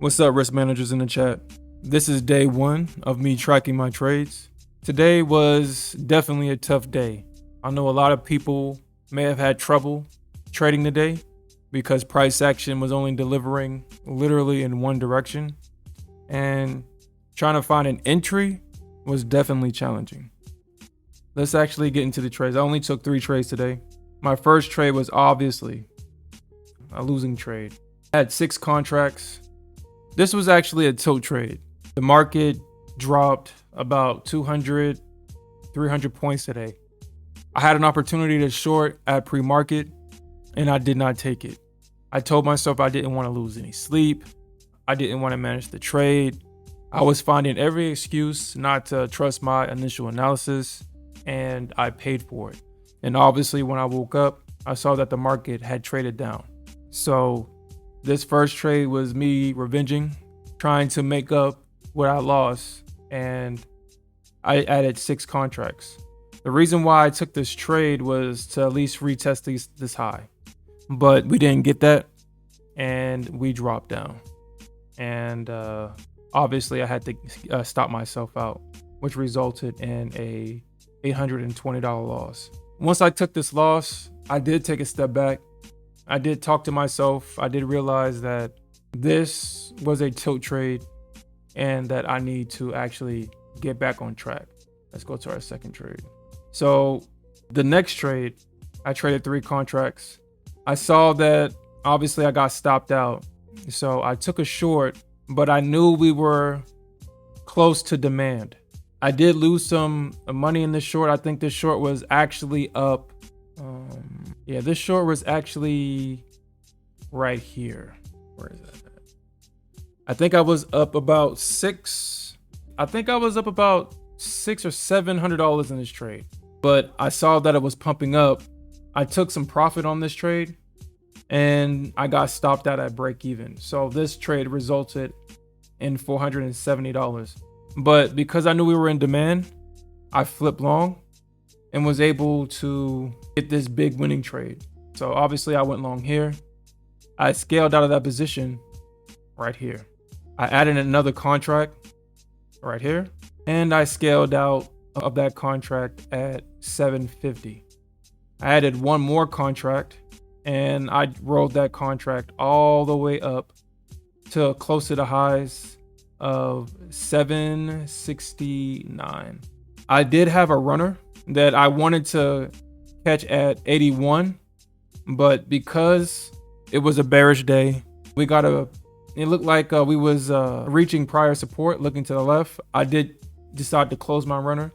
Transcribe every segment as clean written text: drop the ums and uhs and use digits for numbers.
What's up, risk managers in the chat? This is day one of me tracking my trades. Today was definitely a tough day. I know a lot of people may have had trouble trading today because price action was only delivering literally in one direction. And trying to find an entry was definitely challenging. Let's actually get into the trades. I only took 3 trades today. My first trade was obviously a losing trade. I had 6 contracts. This was actually a tilt trade. The market dropped about 200, 300 points today. I had an opportunity to short at pre-market and I did not take it. I told myself I didn't want to lose any sleep. I didn't want to manage the trade. I was finding every excuse not to trust my initial analysis, and I paid for it. And obviously when I woke up, I saw that the market had traded down. So this first trade was me revenging, trying to make up what I lost, and I added 6 contracts. The reason why I took this trade was to at least retest this high, but we didn't get that, and we dropped down. And obviously I had to stop myself out, which resulted in a $820 loss. Once I took this loss, I did take a step back. I did talk to myself. I did realize that this was a tilt trade and that I need to actually get back on track. Let's go to our second trade. So the next trade, I traded 3 contracts. I saw that obviously I got stopped out. So I took a short, but I knew we were close to demand. I did lose some money in this short. I think this short was actually up. This short was actually right here. Where is that at? I think I was up about $600 or $700 in this trade. But I saw that it was pumping up. I took some profit on this trade and I got stopped out at break even. So this trade resulted in $470. But because I knew we were in demand, I flipped long and was able to get this big winning trade. So obviously I went long here. I scaled out of that position right here. I added another contract right here, and I scaled out of that contract at 750. I added one more contract and I rolled that contract all the way up to close to the highs of 769. I did have a runner that I wanted to catch at 81, but because it was a bearish day, it looked like we was reaching prior support, looking to the left. I did decide to close my runner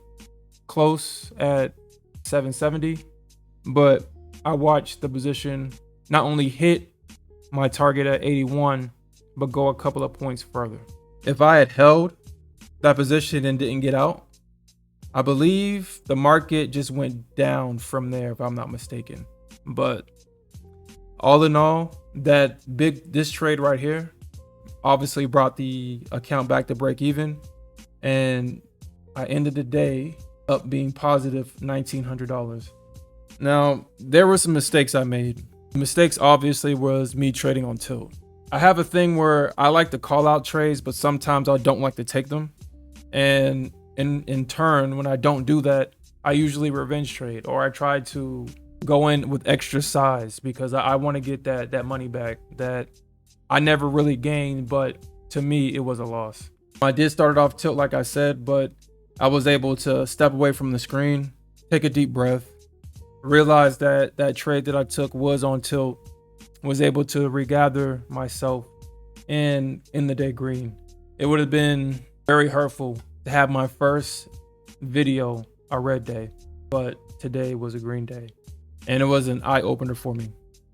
close at 770, but I watched the position not only hit my target at 81, but go a couple of points further. If I had held that position and didn't get out, I believe the market just went down from there, if I'm not mistaken. But all in all, this trade right here obviously brought the account back to break even, and I ended the day up being positive $1,900. Now, there were some mistakes I made. The mistakes obviously was me trading on tilt. I have a thing where I like to call out trades, but sometimes I don't like to take them. And in turn, when I don't do that, I usually revenge trade, or I try to go in with extra size because I want to get that money back that I never really gained, but to me, it was a loss. I did start it off tilt, like I said, but I was able to step away from the screen, take a deep breath, realize that that trade that I took was on tilt, was able to regather myself in the day green. It would have been very hurtful to have my first video a red day, but today was a green day. And it was an eye-opener for me.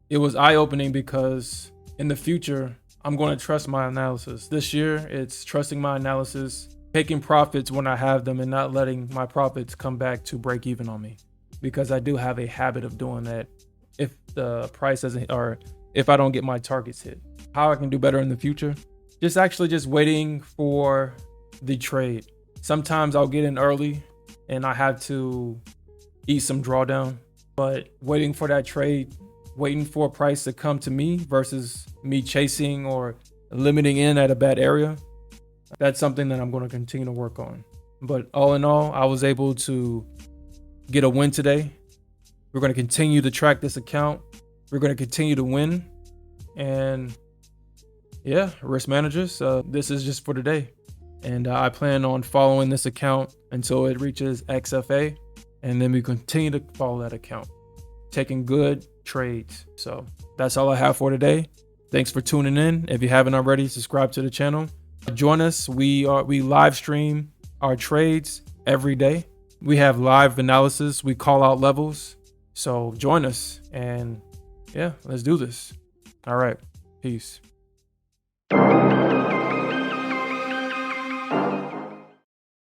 It was eye-opening because in the future, I'm going to trust my analysis. This year, it's trusting my analysis, taking profits when I have them, and not letting my profits come back to break even on me. Because I do have a habit of doing that if the price doesn't, or if I don't get my targets hit. How I can do better in the future? Just waiting for the trade. Sometimes I'll get in early and I have to eat some drawdown, but waiting for that trade, waiting for a price to come to me versus me chasing or limiting in at a bad area. That's something that I'm going to continue to work on. But all in all, I was able to get a win today. We're going to continue to track this account. We're going to continue to win. And yeah, risk managers, this is just for today. And I plan on following this account until it reaches XFA. And then we continue to follow that account, taking good trades. So that's all I have for today. Thanks for tuning in. If you haven't already, subscribe to the channel. Join us. We live stream our trades every day. We have live analysis. We call out levels. So join us, and yeah, let's do this. All right. Peace.